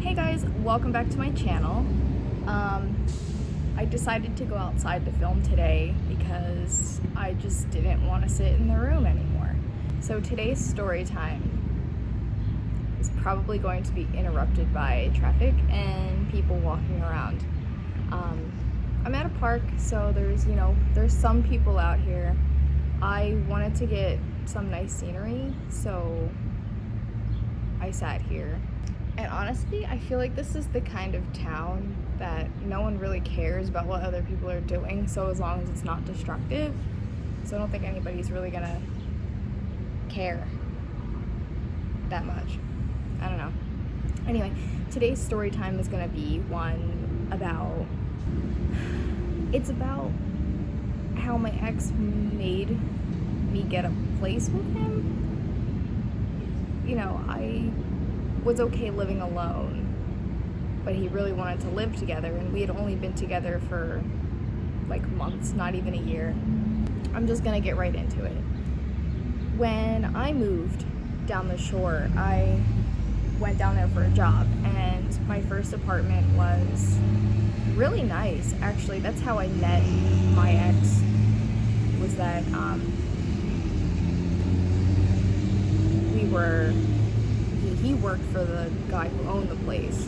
Hey guys, welcome back to my channel. I decided to go outside to film today because I just didn't want to sit in the room anymore. So today's story time is probably going to be interrupted by traffic and people walking around. I'm at a park, so there's some people out here. I wanted to get some nice scenery, so I sat here. And honestly, I feel like this is the kind of town that no one really cares about what other people are doing, so as long as it's not destructive. So I don't think anybody's really gonna care that much. I don't know. Anyway, today's story time is gonna be one about, it's about how my ex made me get a place with him. You know, I was okay living alone, but he really wanted to live together, and we had only been together for like months, not even a year. I'm just gonna get right into it. When I moved down the shore, I went down there for a job, and my first apartment was really nice. Actually, that's how I met my ex, was that he worked for the guy who owned the place,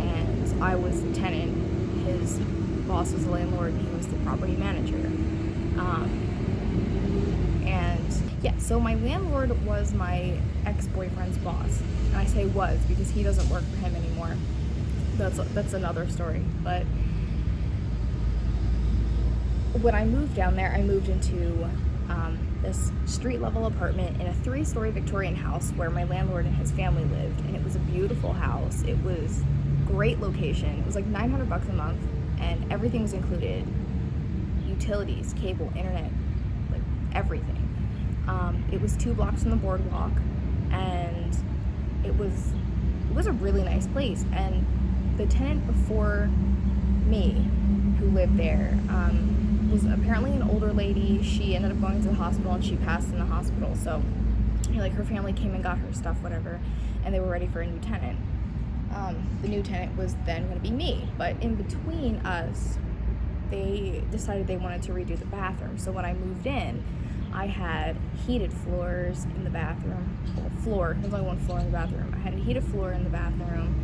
and I was the tenant. His boss was the landlord, and he was the property manager. So my landlord was my ex-boyfriend's boss, and I say was because he doesn't work for him anymore. That's another story. But when I moved down there, I moved into this street-level apartment in a 3-story Victorian house where my landlord and his family lived, and it was a beautiful house. It was great location. It was like $900 a month, and everything was included: utilities, cable, internet, like everything. It was 2 blocks from the boardwalk, and it was a really nice place. And the tenant before me, who lived there, was apparently an older lady. She ended up going to the hospital, and she passed in the hospital. So, her family came and got her stuff, whatever, and they were ready for a new tenant. The new tenant was then going to be me, but in between us, they decided they wanted to redo the bathroom. So when I moved in, I had heated floors in the bathroom. Well, there's only one floor in the bathroom. I had a heated floor in the bathroom,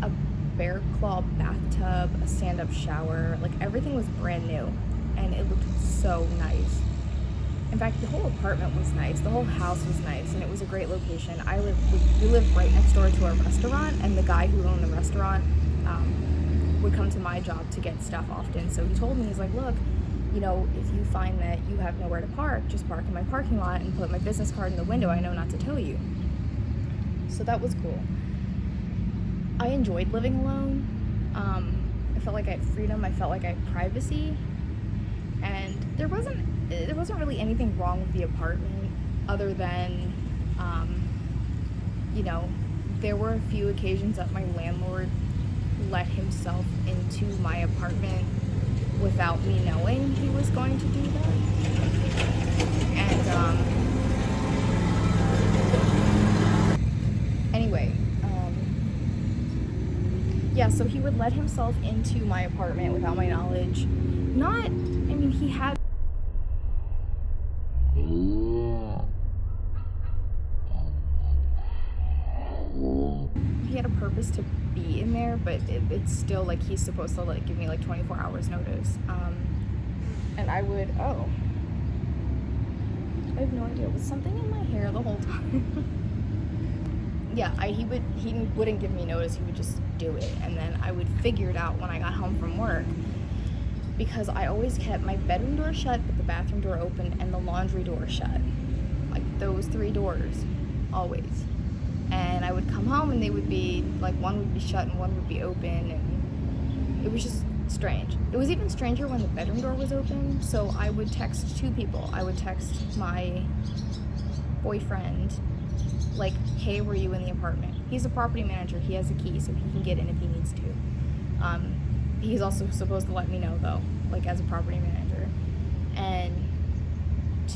a bear claw bathtub, a stand-up shower. Like, everything was brand new, and it looked so nice. In fact, the whole apartment was nice. The whole house was nice, and it was a great location. We lived right next door to a restaurant, and the guy who owned the restaurant would come to my job to get stuff often. So he told me, he's like, look, if you find that you have nowhere to park, just park in my parking lot and put my business card in the window. I know not to tow you. So that was cool. I enjoyed living alone. I felt like I had freedom. I felt like I had privacy, and there wasn't really anything wrong with the apartment, other than, there were a few occasions that my landlord let himself into my apartment without me knowing he was going to do that. And anyway, so he would let himself into my apartment without my knowledge. He had a purpose to be in there, but it's still like he's supposed to give me 24 hours notice. And I have no idea. Was something in my hair the whole time? He wouldn't give me notice. He would just do it, and then I would figure it out when I got home from work, because I always kept my bedroom door shut, but the bathroom door open, and the laundry door shut. Like, those 3 doors, always. And I would come home, and they would be one would be shut and one would be open, and it was just strange. It was even stranger when the bedroom door was open. So I would text 2 people. I would text my boyfriend, hey, were you in the apartment? He's a property manager. He has a key, so he can get in if he needs to. He's also supposed to let me know, though, as a property manager. And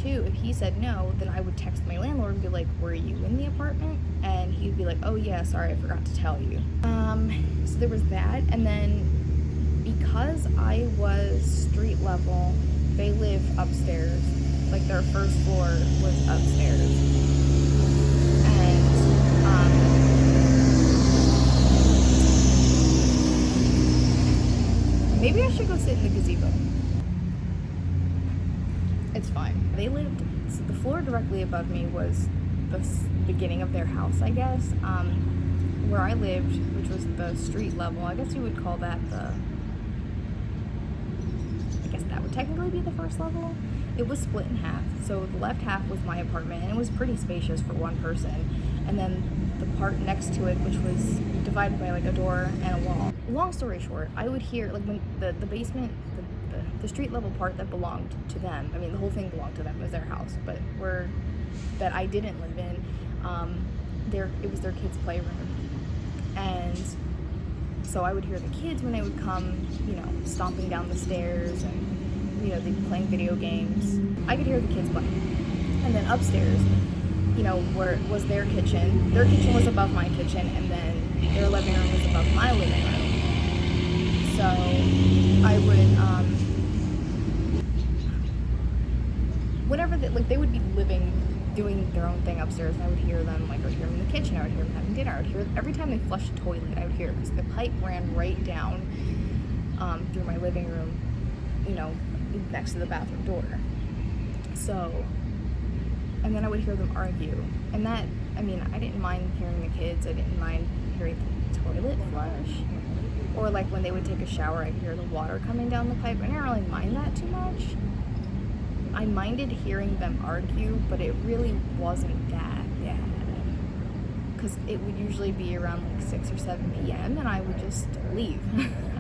two, if he said no, then I would text my landlord and be like, were you in the apartment? And he'd be like, oh yeah, sorry, I forgot to tell you. So there was that, and then because I was street level, they live upstairs. Like their first floor was upstairs. And maybe I should go sit in the gazebo. It's fine. They lived, so the floor directly above me was the beginning of their house, I guess. Where I lived, which was the street level, I guess you would call that I guess that would technically be the first level. It was split in half. So the left half was my apartment, and it was pretty spacious for one person. And then the part next to it, which was divided by like a door and a wall. Long story short, I would hear, like, when the basement, the street level part that belonged to them, I mean the whole thing belonged to them, it was their house, but that I didn't live in, it was their kids' playroom. And so I would hear the kids when they would come, stomping down the stairs, and they'd be playing video games. I could hear the kids play. And then upstairs, where it was their kitchen was above my kitchen, and then their living room was above my living room. So I would, they would be doing their own thing upstairs, and I would hear them, I would hear them in the kitchen, I would hear them having dinner, I would hear, every time they flushed a toilet, I would hear it, because the pipe ran right down through my living room, next to the bathroom door. So, and then I would hear them argue, and that, I didn't mind hearing the kids, I didn't mind hearing the toilet flush, or like when they would take a shower, I could hear the water coming down the pipe. I didn't really mind that too much. I minded hearing them argue, but it really wasn't that bad, because it would usually be around like 6 or 7 p.m. and I would just leave.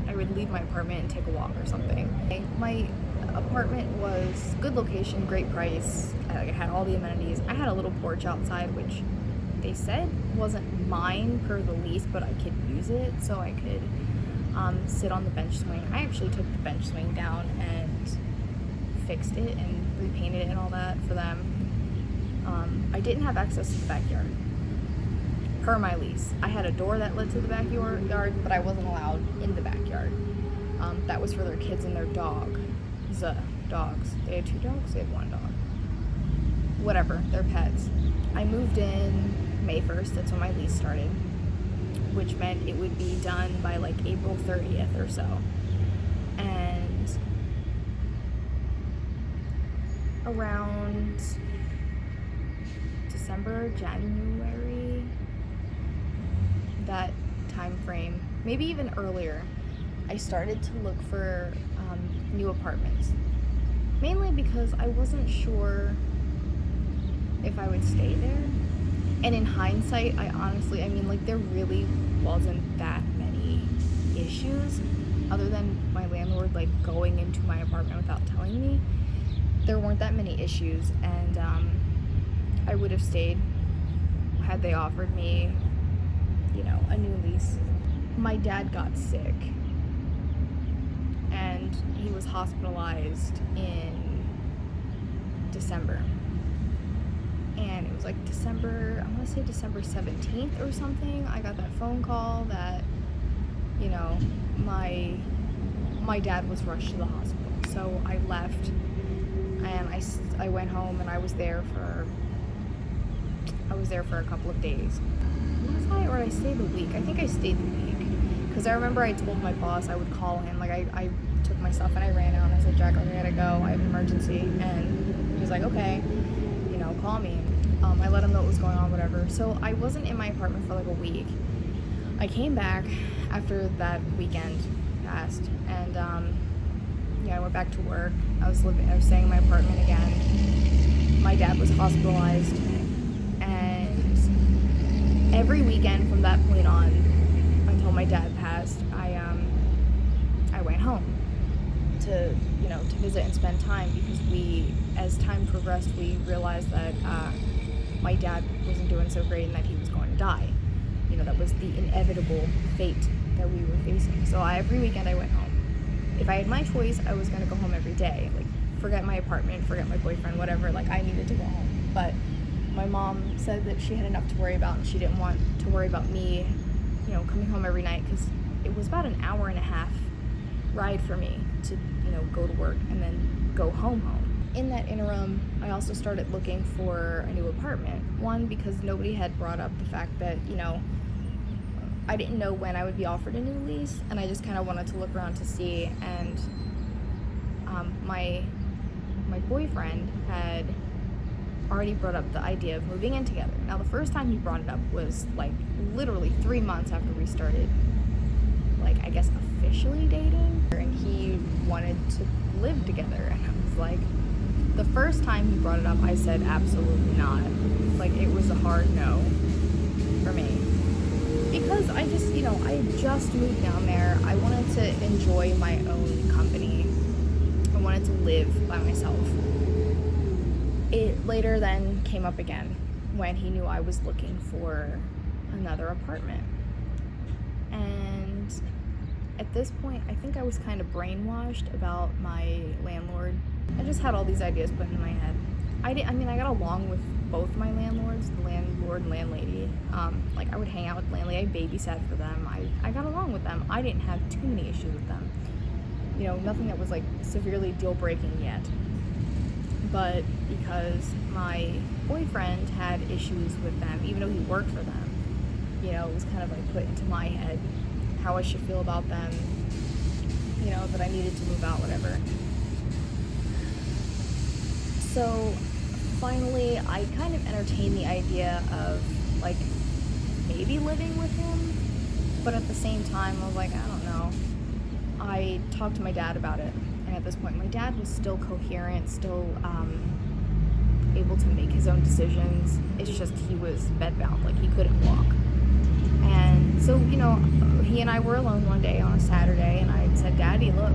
I would leave my apartment and take a walk or something. My apartment was good location, great price. I had all the amenities. I had a little porch outside, which they said wasn't mine per the lease, but I could use it, so I could sit on the bench swing. I actually took the bench swing down and fixed it and repainted it and all that for them. I didn't have access to the backyard per my lease. I had a door that led to the backyard, but I wasn't allowed in the backyard. That was for their kids and their dogs. They had 2 dogs, they had 1 dog. Whatever, they're pets. I moved in May 1st, that's when my lease started, which meant it would be done by like April 30th or so. And around December, January, that time frame, maybe even earlier, I started to look for new apartments, mainly because I wasn't sure if I would stay there. And in hindsight, I honestly, there really wasn't that many issues other than my landlord going into my apartment without telling me. There weren't that many issues, and I would have stayed had they offered me a new lease. My dad got sick, and he was hospitalized in December. And it was like December 17th or something, I got that phone call that, my dad was rushed to the hospital. So I left, and I went home, and I was there for a couple of days. Was I, or did I stay the week? I think I stayed the week, because I remember I told my boss I would call him. I took my stuff and I ran out, and I said, Jack, I gotta go, I have an emergency. And he was like, okay, call me. I let him know what was going on, whatever. So I wasn't in my apartment for like a week. I came back after that weekend passed, and I went back to work. I was staying in my apartment again. My dad was hospitalized, and every weekend from that point on until my dad passed, I went home to visit and spend time, because as time progressed, we realized that my dad wasn't doing so great and that he was going to die. That was the inevitable fate that we were facing. So every weekend I went home. If I had my choice, I was going to go home every day, forget my apartment, forget my boyfriend, whatever, like I needed to go home. But my mom said that she had enough to worry about and she didn't want to worry about me, you know, coming home every night, because it was about an hour and a half ride for me to, you know, go to work and then go home. In that interim, I also started looking for a new apartment. One, because nobody had brought up the fact that, you know, I didn't know when I would be offered a new lease, and I just kind of wanted to look around to see. And my boyfriend had already brought up the idea of moving in together. Now, the first time he brought it up was like literally 3 months after we started, like, I guess officially dating, and he wanted to live together. And I was like, the first time he brought it up, I said absolutely not. Like, it was a hard no for me, because I just, you know, I had just moved down there. I wanted to enjoy my own company. I wanted to live by myself. It later then came up again when he knew I was looking for another apartment. And at this point, I think I was kind of brainwashed about my landlord. I just had all these ideas put in my head. I got along with both my landlords, the landlord and landlady. Like, I would hang out with the landlady, I babysat for them. I got along with them. I didn't have too many issues with them. You know, nothing that was like severely deal-breaking yet. But because my boyfriend had issues with them, even though he worked for them, you know, it was kind of like put into my head how I should feel about them, you know, that I needed to move out, whatever. So finally, I kind of entertained the idea of, like, maybe living with him, but at the same time, I was like, I don't know. I talked to my dad about it, and at this point, my dad was still coherent, still able to make his own decisions. It's just he was bedbound, like he couldn't walk. And so, you know, he and I were alone one day on a Saturday, and I said, Daddy, look,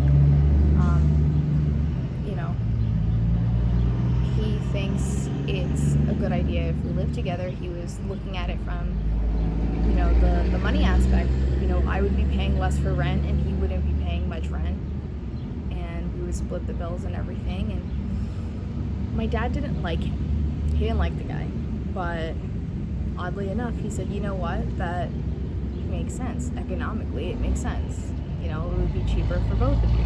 you know, he thinks it's a good idea if we live together. He was looking at it from, you know, the money aspect. You know, I would be paying less for rent, and he wouldn't be paying much rent, and we would split the bills and everything. And my dad didn't like him. He didn't like the guy, but oddly enough, he said, you know what, that makes sense. Economically, it makes sense. You know, it would be cheaper for both of you.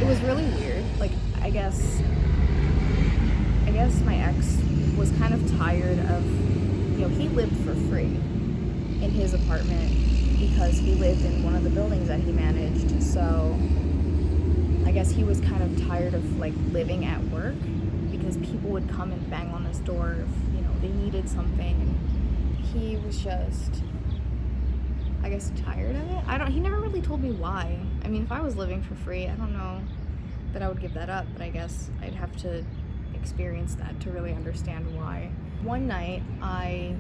It was really weird. Like, I guess my ex was kind of tired of, you know, he lived for free in his apartment because he lived in one of the buildings that he managed. So I guess he was kind of tired of, like, living at work, because people would come and bang on his door if, you know, they needed something, and he was just, I guess, tired of it. He never really told me why. I mean, if I was living for free, I don't know that I would give that up, but I guess I'd have to experience that to really understand why. One night, I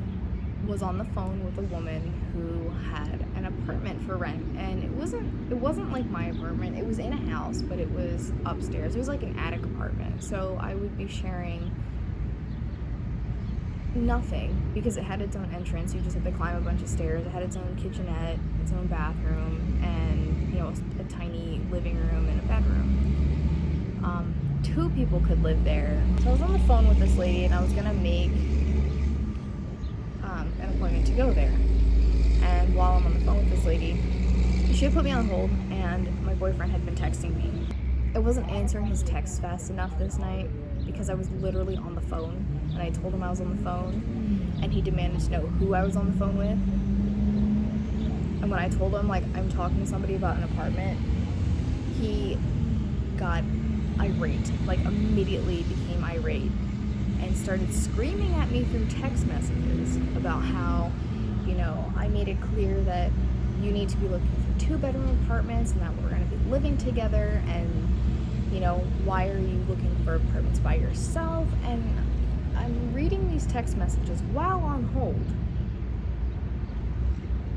was on the phone with a woman who had an apartment for rent, and it wasn't like my apartment. It was in a house, but it was upstairs. It was like an attic apartment, so I would be sharing nothing because it had its own entrance. You just had to climb a bunch of stairs. It had its own kitchenette, its own bathroom, and, you know, a tiny living room and a bedroom. 2 people could live there. So I was on the phone with this lady, and I was gonna make an appointment to go there. And while I'm on the phone with this lady, she had put me on hold, and my boyfriend had been texting me. I wasn't answering his texts fast enough this night because I was literally on the phone, and I told him I was on the phone, and he demanded to know who I was on the phone with. And when I told him, like, I'm talking to somebody about an apartment, he got irate, like immediately became irate, and started screaming at me through text messages about how, you know, I made it clear that you need to be looking for 2-bedroom apartments and that we're going to be living together, and, you know, why are you looking for apartments by yourself? And I'm reading these text messages while on hold,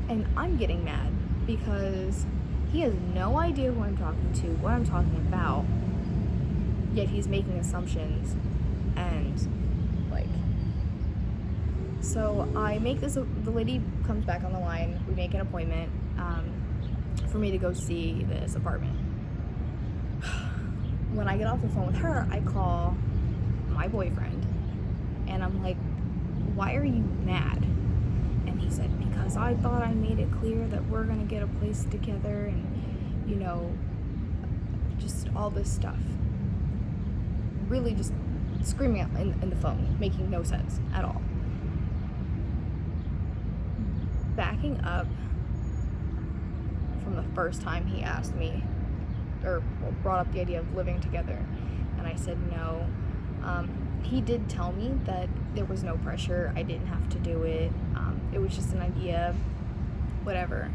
and I'm getting mad because he has no idea who I'm talking to, what I'm talking about, yet he's making assumptions. And, like, so I make this, the lady comes back on the line, we make an appointment, for me to go see this apartment. When I get off the phone with her, I call my boyfriend and I'm like, why are you mad? And he said, because I thought I made it clear that we're gonna get a place together, and you know, just all this stuff. Really just screaming out in the phone, making no sense at all. Backing up from the first time he asked me, or brought up the idea of living together, and I said no. He did tell me that there was no pressure, I didn't have to do it, it was just an idea, whatever,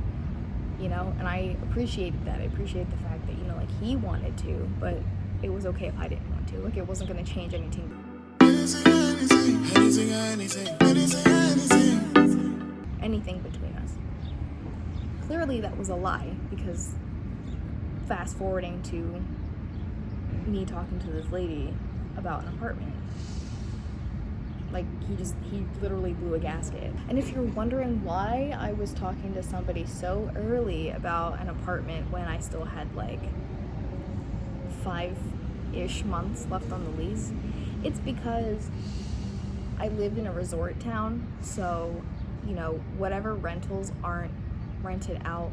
you know, and I appreciated that. I appreciated the fact that, you know, like, he wanted to, but it was okay if I didn't want to. Like, it wasn't going to change anything between us. Clearly that was a lie, because fast forwarding to me talking to this lady about an apartment, like, he literally blew a gasket. And if you're wondering why I was talking to somebody so early about an apartment when I still had like 5-ish months left on the lease, it's because I lived in a resort town, so, you know, whatever rentals aren't rented out,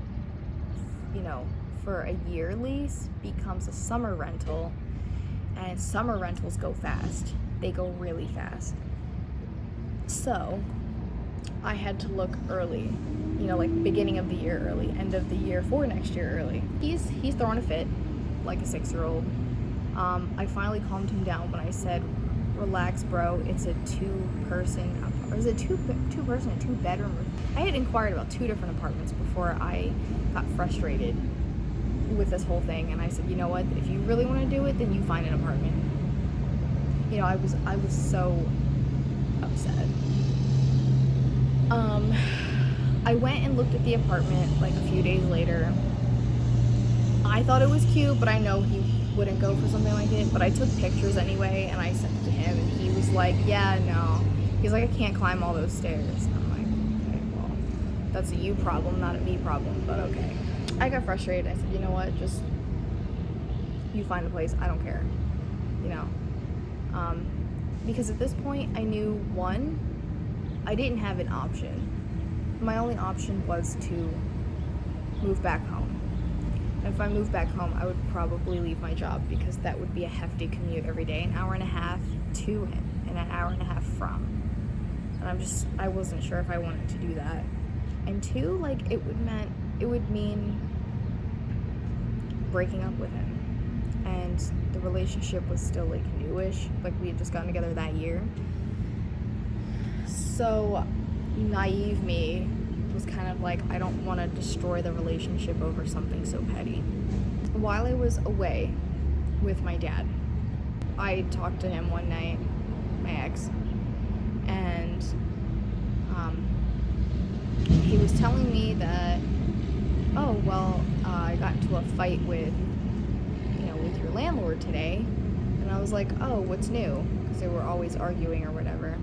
you know, for a year lease becomes a summer rental, and summer rentals go fast. They go really fast. So I had to look early, you know, like beginning of the year early, end of the year for next year early. He's throwing a fit like a 6-year-old. I finally calmed him down when I said, relax, bro, it's a 2-person, or is it two-person, a 2-bedroom? I had inquired about 2 different apartments before I got frustrated with this whole thing, and I said, you know what, if you really want to do it, then you find an apartment. You know, I was so upset. I went and looked at the apartment like a few days later. I thought it was cute, but I know he wouldn't go for something like it, but I took pictures anyway, and I sent it to him, and he was like, yeah, no. He's like, I can't climb all those stairs. And I'm like, okay, well, that's a you problem, not a me problem, but okay. I got frustrated. I said, you know what, just, you find a place, I don't care, you know. Because at this point, I knew, one, I didn't have an option. My only option was to move back home. And if I moved back home, I would probably leave my job, because that would be a hefty commute every day, an hour and a half to him and an hour and a half from. And I wasn't sure if I wanted to do that. And 2, like, it would mean breaking up with him. And the relationship was still like newish, like we had just gotten together that year. So naive me was kind of like, I don't want to destroy the relationship over something so petty. While I was away with my dad, I talked to him one night, my ex, and he was telling me that, oh, well, I got into a fight with your landlord today. And I was like, oh, what's new? Because they were always arguing or whatever.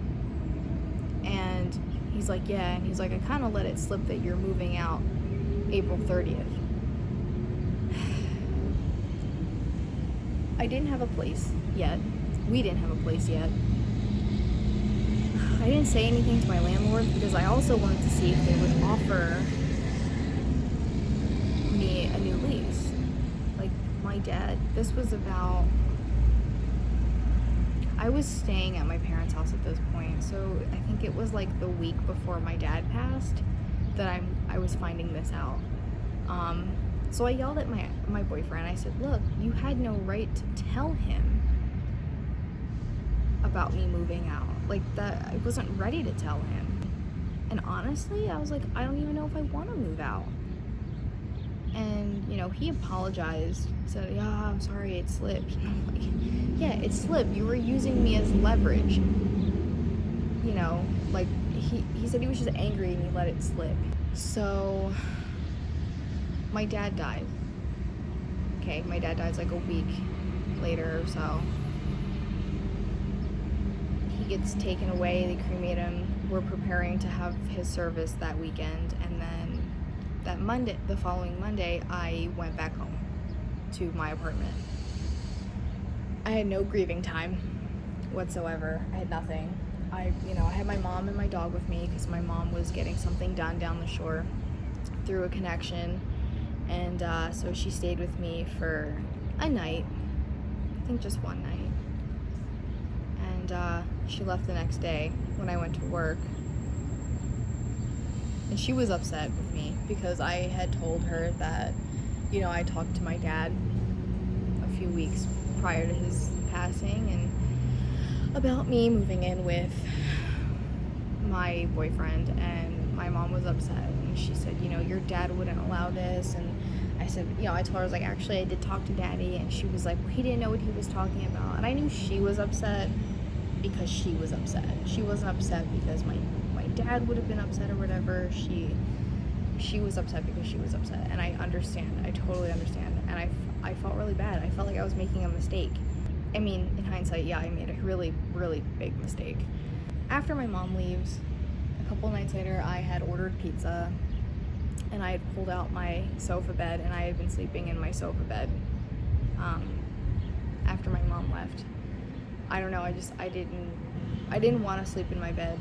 And he's like, yeah. And he's like, I kind of let it slip that you're moving out April 30th. I didn't have a place yet. We didn't have a place yet. I didn't say anything to my landlord because I also wanted to see if they would offer me a new lease. My dad, this was about, I was staying at my parents' house at this point, so I think it was like the week before my dad passed that I was finding this out. So I yelled at my boyfriend. I said, look, you had no right to tell him about me moving out. Like, that, I wasn't ready to tell him. And honestly, I was like, I don't even know if I want to move out. And, you know, he apologized, said, yeah, I'm sorry, it slipped. And I'm like, yeah, it slipped. You were using me as leverage. You know, like, he said he was just angry and he let it slip. So, my dad died. Okay, my dad dies like a week later or so. He gets taken away, they cremate him. We're preparing to have his service that weekend, and then the following Monday, I went back home to my apartment. I had no grieving time whatsoever. I had nothing. I had my mom and my dog with me because my mom was getting something done down the shore through a connection, and so she stayed with me for a night. I think just one night. And she left the next day when I went to work. And she was upset with me because I had told her that, I talked to my dad a few weeks prior to his passing and about me moving in with my boyfriend, and my mom was upset and she said, your dad wouldn't allow this. And I said, I told her, I was like, actually I did talk to Daddy, and she was like, well, he didn't know what he was talking about. And I knew she was upset because she was upset. She wasn't upset because my dad would have been upset or whatever. She was upset because she was upset, and I understand. I totally understand. And I felt really bad. I felt like I was making a mistake. I mean, in hindsight, yeah, I made a really, really big mistake. After my mom leaves, a couple nights later, I had ordered pizza, and I had pulled out my sofa bed, and I had been sleeping in my sofa bed after my mom left. I don't know, I didn't want to sleep in my bed.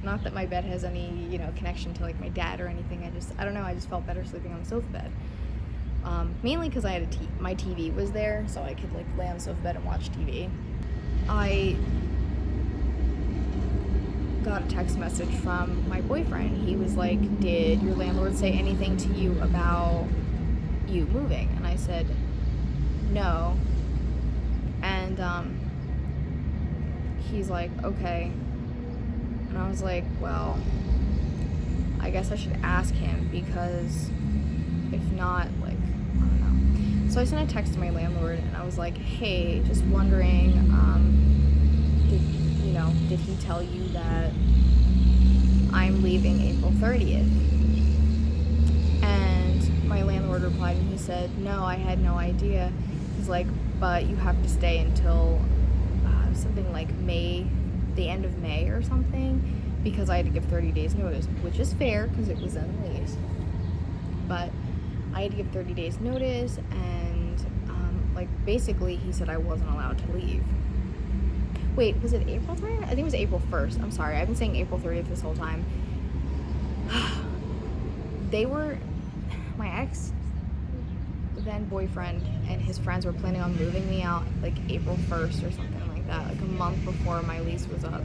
Not that my bed has any, connection to like my dad or anything. I don't know, I just felt better sleeping on the sofa bed. Mainly because I had my TV was there, so I could like lay on the sofa bed and watch TV. I got a text message from my boyfriend. He was like, did your landlord say anything to you about you moving? And I said, no. And he's like, okay. And I was like, well, I guess I should ask him, because if not, like, I don't know. So I sent a text to my landlord, and I was like, hey, just wondering, did he tell you that I'm leaving April 30th? And my landlord replied, and he said, no, I had no idea. He's like, but you have to stay until something like May, the end of May or something, because I had to give 30 days notice, which is fair because it was in the lease. But I had to give 30 days notice, and basically he said I wasn't allowed to leave. Wait, was it April 30th? I think it was April 1st. I'm sorry, I've been saying April 30th this whole time. My ex then boyfriend and his friends were planning on moving me out like April 1st or something like that, like a month before my lease was up.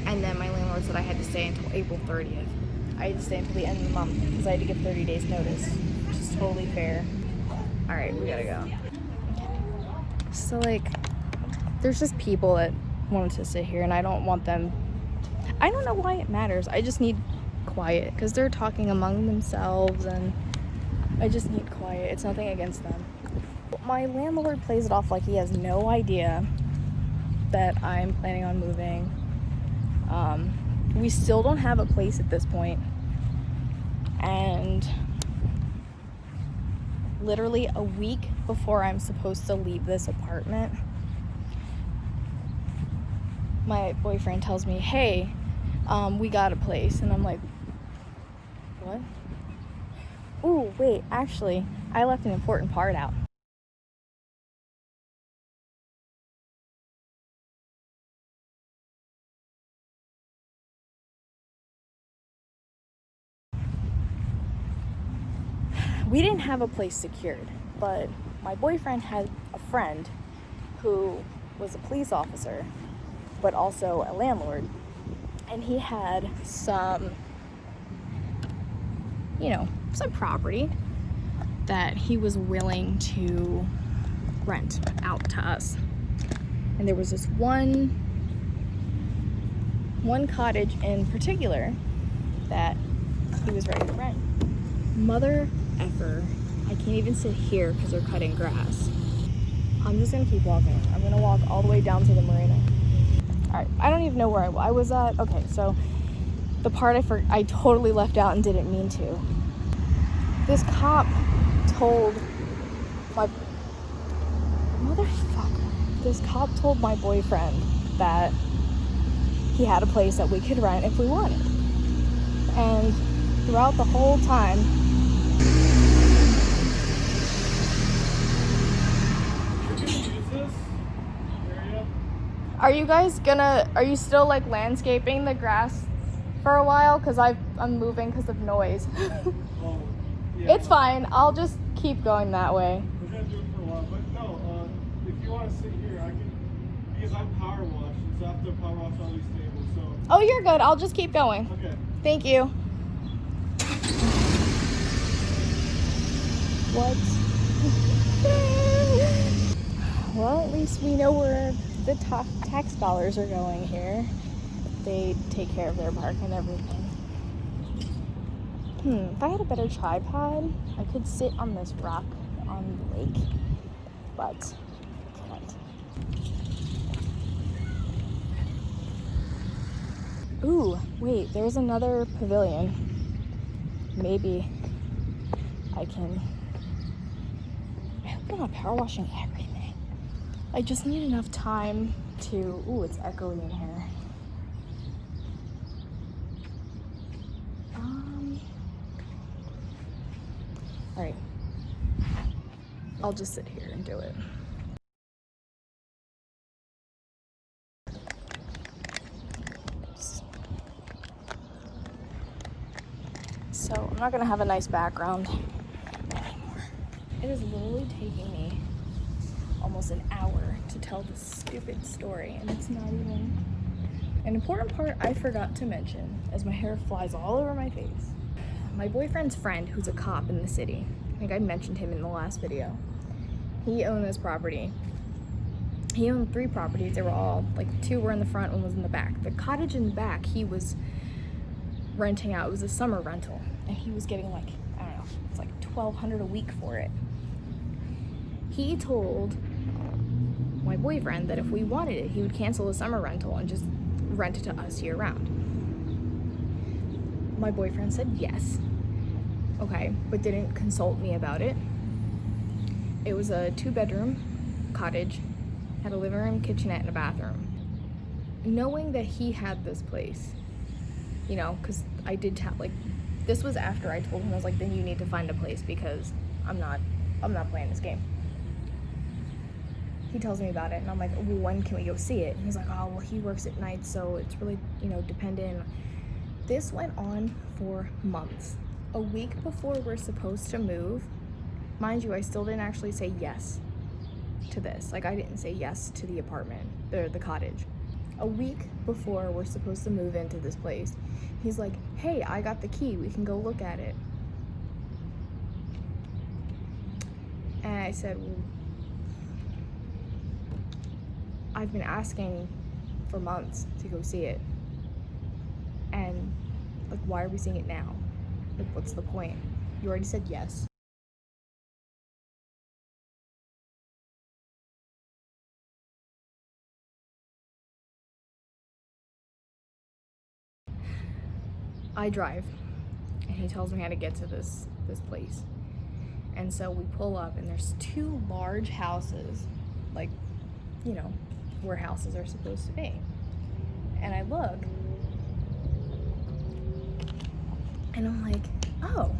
And then my landlord said I had to stay until April 30th. I had to stay until the end of the month because I had to give 30 days notice, which is totally fair. All right, we gotta go. So there's just people that wanted to sit here, and I don't want them. I don't know why it matters. I just need quiet because they're talking among themselves, and I just need quiet. It's nothing against them. My landlord plays it off like he has no idea that I'm planning on moving. We still don't have a place at this point, and literally a week before I'm supposed to leave this apartment, my boyfriend tells me, hey, we got a place. And I'm like, what? Ooh, wait, actually, I left an important part out. We didn't have a place secured, but my boyfriend had a friend who was a police officer, but also a landlord. And he had some property that he was willing to rent out to us. And there was this one cottage in particular that he was ready to rent. Mother effer. I can't even sit here because they're cutting grass. I'm just gonna keep walking. I'm gonna walk all the way down to the marina. Alright, I don't even know where I was at. Okay, so the part I totally left out and didn't mean to. This cop told my boyfriend that he had a place that we could rent if we wanted. And throughout the whole time. Are you still like landscaping the grass for a while? Because I'm moving because of noise. Oh, yeah. It's fine. I'll just keep going that way. We're gonna do it for a while, but no, if you want to sit here, I can, because I'm power washed, so I have to power wash all these tables, so. Oh, you're good. I'll just keep going. Okay. Thank you. What? Well, at least we know where the tax dollars are going here. They take care of their park and everything. If I had a better tripod, I could sit on this rock on the lake, but I can't. Ooh, wait, there's another pavilion. Maybe I can. I hope I'm not power washing everything. I just need enough time to. Ooh, it's echoey in here. All right, I'll just sit here and do it. So I'm not gonna have a nice background anymore. It is literally taking me almost an hour to tell this stupid story, and it's not even an important part I forgot to mention as my hair flies all over my face. My boyfriend's friend, who's a cop in the city, I think I mentioned him in the last video, he owned this property. He owned 3 properties. They were all, like, 2 were in the front, 1 was in the back. The cottage in the back, he was renting out. It was a summer rental, and he was getting, like, I don't know, it's like $1,200 a week for it. He told my boyfriend that if we wanted it, he would cancel the summer rental and just rent it to us year round. My boyfriend said yes. Okay, but didn't consult me about it. It was a 2-bedroom cottage, had a living room, kitchenette, and a bathroom. Knowing that he had this place, you know, because I did like, this was after I told him, I was like, then you need to find a place because I'm not playing this game. He tells me about it, and I'm like, well, when can we go see it? And he's like, oh, well, he works at night, so it's really, you know, dependent. This went on for months. A week before we're supposed to move, mind you, I still didn't actually say yes to this. Like, I didn't say yes to the apartment, or the cottage. A week before we're supposed to move into this place, he's like, hey, I got the key, we can go look at it. And I said, well, I've been asking for months to go see it. And, like, why are we seeing it now? Like, what's the point? You already said yes. I drive, and he tells me how to get to this place. And so we pull up, and there's 2 large houses, like, you know, where houses are supposed to be. And I look, and I'm like, oh,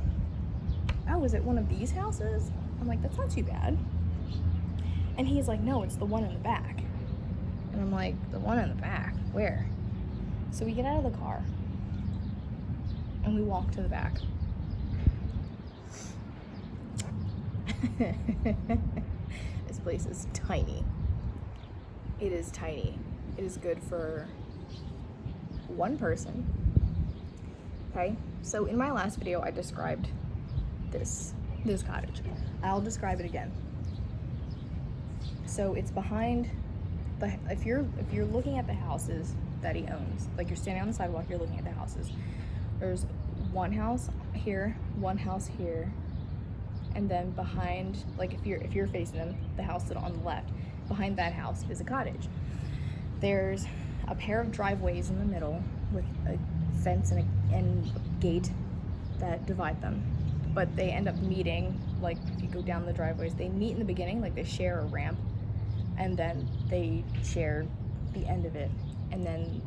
is it one of these houses? I'm like, that's not too bad. And he's like, no, it's the one in the back. And I'm like, the one in the back? Where? So we get out of the car, and we walk to the back. This place is tiny. It is tiny. It is good for 1 person. Okay, so in my last video, I described this cottage. I'll describe it again. So it's behind the. If you're looking at the houses that he owns, like you're standing on the sidewalk, you're looking at the houses. There's 1 house here, 1 house here, and then behind, like if you're facing them, the house that on the left, behind that house is a cottage. There's a pair of driveways in the middle with a fence and a gate that divide them, but they end up meeting, like if you go down the driveways, they meet in the beginning, like they share a ramp, and then they share the end of it, and then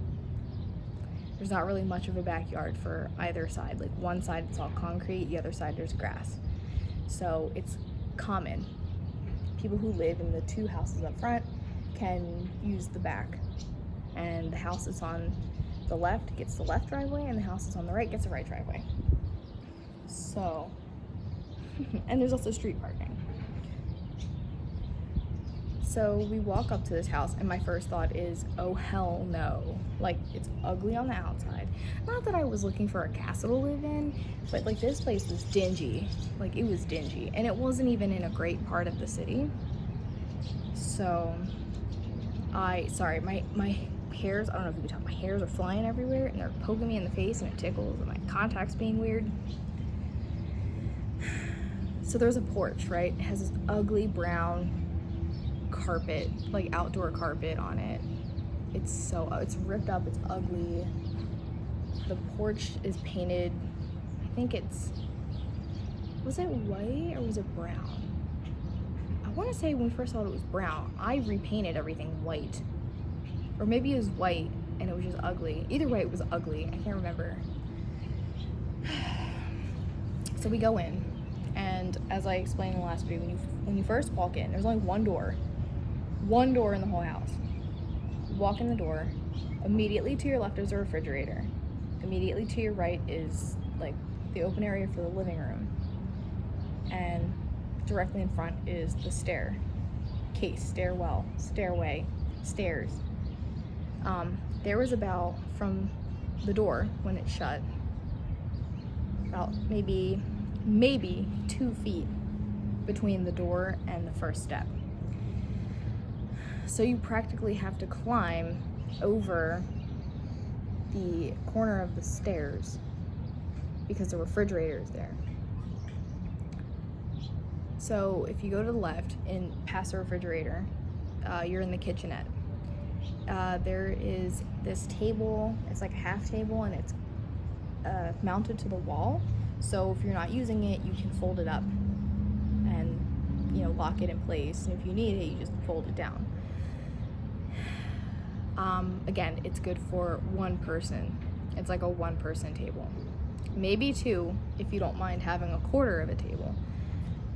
There's not really much of a backyard for either side. Like one side it's all concrete, the other side there's grass. So it's common. People who live in the two houses up front can use the back. And the house that's on the left gets the left driveway, and the house that's on the right gets the right driveway. So, and there's also street parking. So we walk up to this house, and my first thought is, oh hell no. Like, it's ugly on the outside. Not that I was looking for a castle to live in, but like this place was dingy. Like, it was dingy, and it wasn't even in a great part of the city. So sorry, my hairs, I don't know if you can tell, my hairs are flying everywhere, and they're poking me in the face, and it tickles, and my contact's being weird. So there's a porch, right? It has this ugly brown carpet, like outdoor carpet on it. It's ripped up, it's ugly. The porch is painted, I think was it white or was it brown? I want to say when we first saw it was brown. I repainted everything white. Or maybe it was white and it was just ugly. Either way, it was ugly. I can't remember. So we go in, and as I explained in the last video, when you first walk in, there's only one door in the whole house. You walk in the door, immediately to your left is a refrigerator. Immediately to your right is like the open area for the living room. And directly in front is the stairs. There was about, from the door when it shut, about maybe 2 feet between the door and the first step. So you practically have to climb over the corner of the stairs because the refrigerator is there. So if you go to the left and past the refrigerator, you're in the kitchenette. There is this table, it's like a half table, and it's mounted to the wall. So if you're not using it, you can fold it up and, lock it in place. And if you need it, you just fold it down. Again, it's good for one person. It's like a one-person table. Maybe two, if you don't mind having a quarter of a table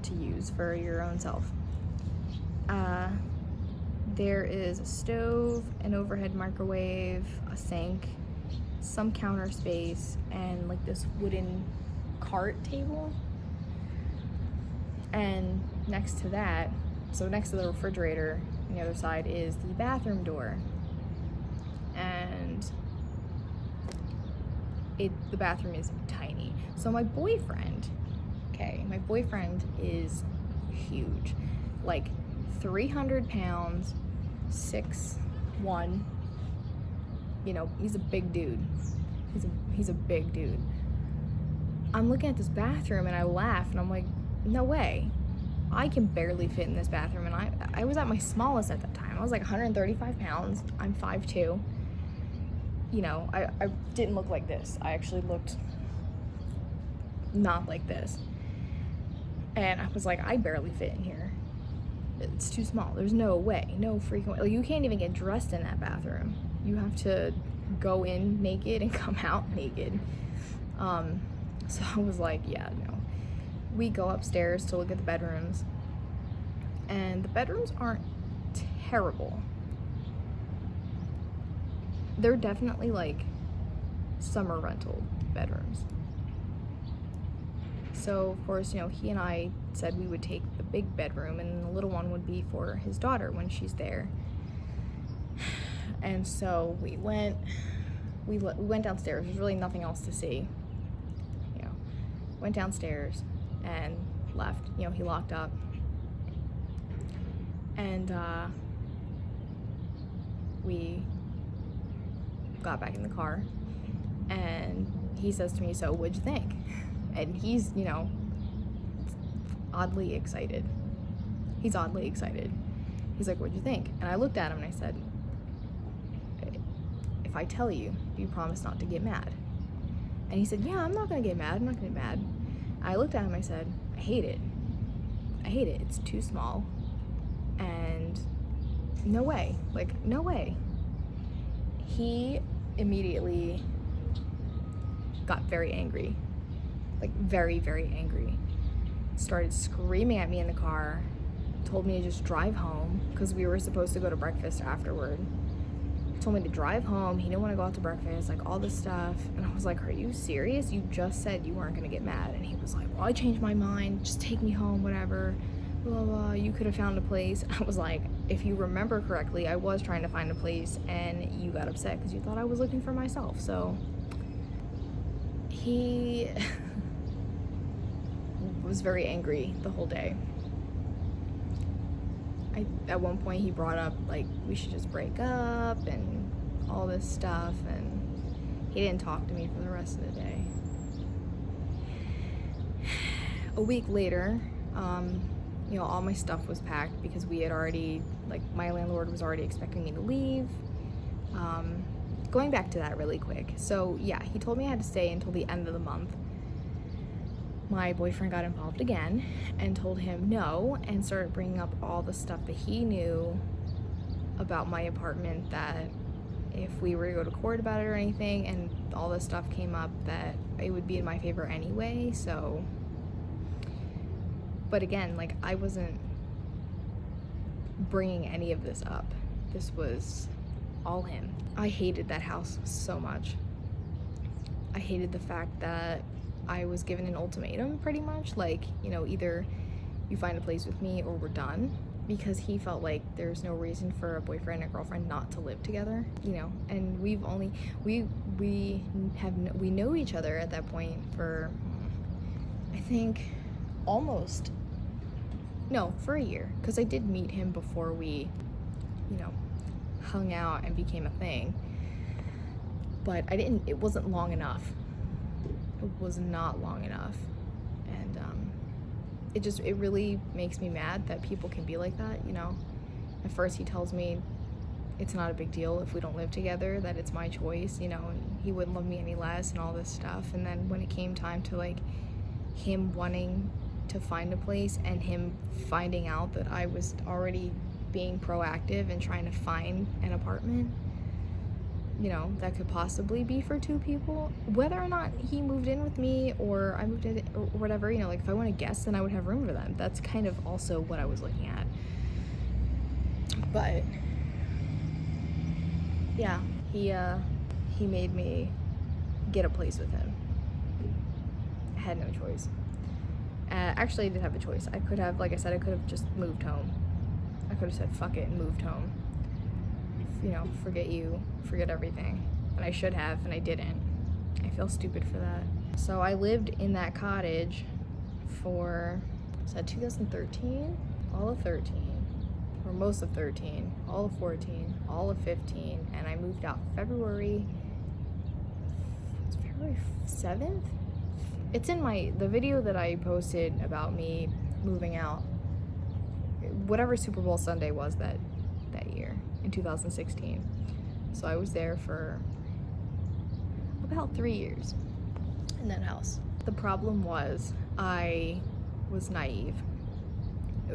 to use for your own self. There is a stove, an overhead microwave, a sink, some counter space, and like this wooden cart table. And next to that, so next to the refrigerator on the other side, is the bathroom door. And the bathroom is tiny. So my boyfriend is huge, like 300 pounds, 6'1". He's a big dude. He's a big dude. I'm looking at this bathroom and I laugh and I'm like, no way. I can barely fit in this bathroom, and I was at my smallest at that time. I was like 135 pounds. I'm 5'2". I didn't look like this. I actually looked not like this. And I was like, I barely fit in here. It's too small. There's no way. No freaking way. Like, you can't even get dressed in that bathroom. You have to go in naked and come out naked. So I was like, yeah, no. We go upstairs to look at the bedrooms. And the bedrooms aren't terrible. They're definitely like summer rental bedrooms. So of course, he and I said we would take the big bedroom and the little one would be for his daughter when she's there. And so we went downstairs. There's really nothing else to see. Went downstairs and left. He locked up. And we got back in the car, and he says to me, so what'd you think? And he's, oddly excited. He's oddly excited. He's like, what'd you think? And I looked at him and I said, if I tell you, do you promise not to get mad? And he said, yeah, I'm not gonna get mad. I looked at him and I said, I hate it. It's too small. And no way. He immediately got very angry. Like, very, very angry. Started screaming at me in the car, told me to just drive home, because we were supposed to go to breakfast afterward. Told me to drive home, he didn't want to go out to breakfast, like all this stuff. And I was like, are you serious? You just said you weren't gonna get mad. And he was like, well, I changed my mind, just take me home, whatever, blah, blah, you could have found a place. I was like, if you remember correctly, I was trying to find a place and you got upset because you thought I was looking for myself. So he was very angry the whole day. At one point he brought up like we should just break up and all this stuff, and he didn't talk to me for the rest of the day. A week later, all my stuff was packed because we had already, like, my landlord was already expecting me to leave. Going back to that really quick. So yeah, he told me I had to stay until the end of the month. My boyfriend got involved again and told him no, and started bringing up all the stuff that he knew about my apartment, that if we were to go to court about it or anything, and all this stuff came up, that it would be in my favor anyway. So, but again, like, I wasn't bringing any of this up. This was all him. I hated that house so much. I hated the fact that I was given an ultimatum, pretty much, like, either you find a place with me or we're done, because he felt like there's no reason for a boyfriend and a girlfriend not to live together, and we know each other at that point for, I think, for a year, because I did meet him before we, hung out and became a thing, but it wasn't long enough. It was not long enough. And it really makes me mad that people can be like that. At first he tells me it's not a big deal if we don't live together, that it's my choice, and he wouldn't love me any less and all this stuff. And then when it came time to, like, him wanting to find a place and him finding out that I was already being proactive and trying to find an apartment, that could possibly be for two people, whether or not he moved in with me or I moved in or whatever, like, if I want to guess, then I would have room for them. That's kind of also what I was looking at. But yeah, he made me get a place with him. I had no choice. Actually, I did have a choice. I could have, like I said, I could have just moved home. I could have said fuck it and moved home. Forget you, forget everything. And I should have, and I didn't. I feel stupid for that. So I lived in that cottage for, 2013? All of 13, or most of 13, all of 14, all of 15, and I moved out February 7th? It's in the video that I posted about me moving out, whatever Super Bowl Sunday was that year, in 2016. So I was there for about 3 years in that house. The problem was I was naive. He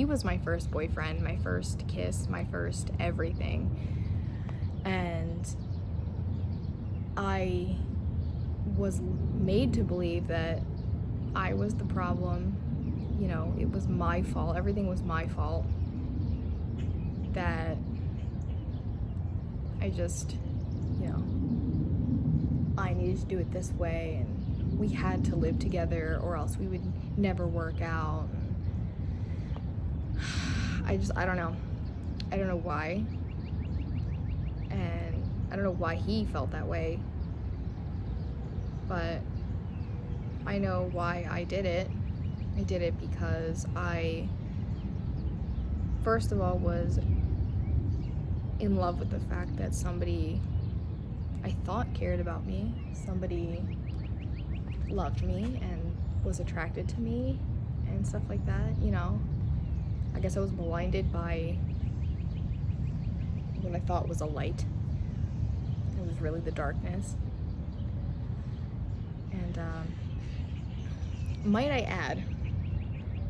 was my first boyfriend, my first kiss, my first everything. And I was made to believe that I was the problem, it was my fault, everything was my fault, that I just, I needed to do it this way, and we had to live together or else we would never work out. I don't know. I don't know why. And I don't know why he felt that way. But I know why I did it. I did it because I, first of all, was in love with the fact that somebody I thought cared about me, somebody loved me and was attracted to me and stuff like that, I guess I was blinded by what I thought was a light. It was really the darkness. And might I add,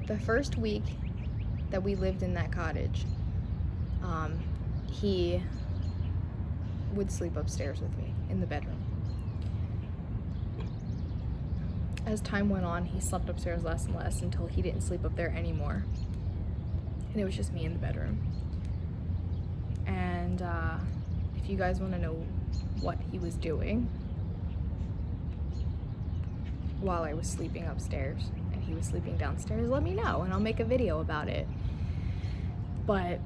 the first week that we lived in that cottage, he would sleep upstairs with me in the bedroom. As time went on, he slept upstairs less and less until he didn't sleep up there anymore. And it was just me in the bedroom. And if you guys want to know what he was doing while I was sleeping upstairs and he was sleeping downstairs, let me know and I'll make a video about it. But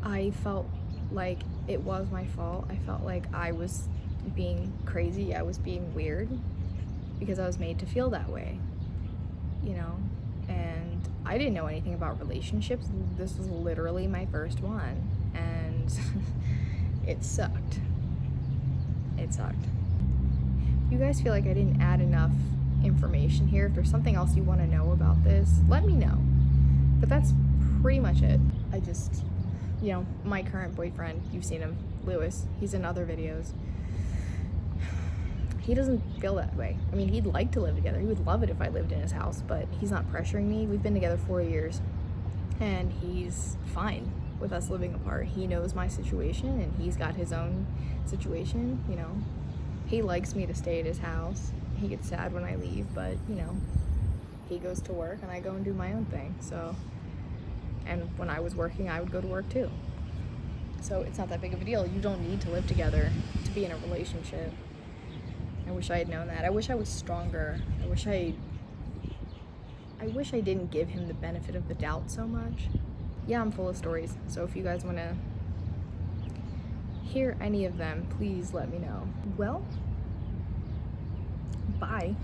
I felt like it was my fault. I felt like I was being crazy, I was being weird, because I was made to feel that way, you know? And I didn't know anything about relationships. This was literally my first one, and it sucked. It sucked. If you guys feel like I didn't add enough information here, if there's something else you want to know about this, let me know. But that's pretty much it. I just, you know, my current boyfriend, you've seen him, Lewis, he's in other videos. He doesn't feel that way. I mean, he'd like to live together. He would love it if I lived in his house, but he's not pressuring me. We've been together 4 years, and he's fine with us living apart. He knows my situation, and he's got his own situation, you know. He likes me to stay at his house. He gets sad when I leave, but, you know, he goes to work, and I go and do my own thing, so. And when I was working, I would go to work too. So it's not that big of a deal. You don't need to live together to be in a relationship. I wish I had known that. I wish I was stronger. I wish I didn't give him the benefit of the doubt so much. Yeah, I'm full of stories. So if you guys want to hear any of them, please let me know. Well, bye.